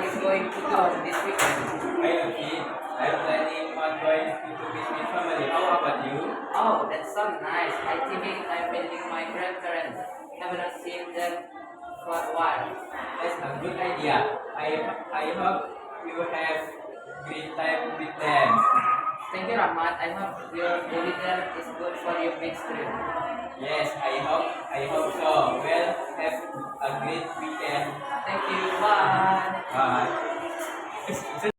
is going to do this weekend? Hi, Lucy. I'm planning on going to visit my family. How about you? Oh, that sounds nice. I think I'm visiting my grandparents. Haven't seen them for a while. That's a good idea. I hope you will have great time with them. Thank you, Rahmat. I hope your holiday is good for your big trip. Yes, I hope so. Well, have a great weekend. Thank you. Bye. Bye.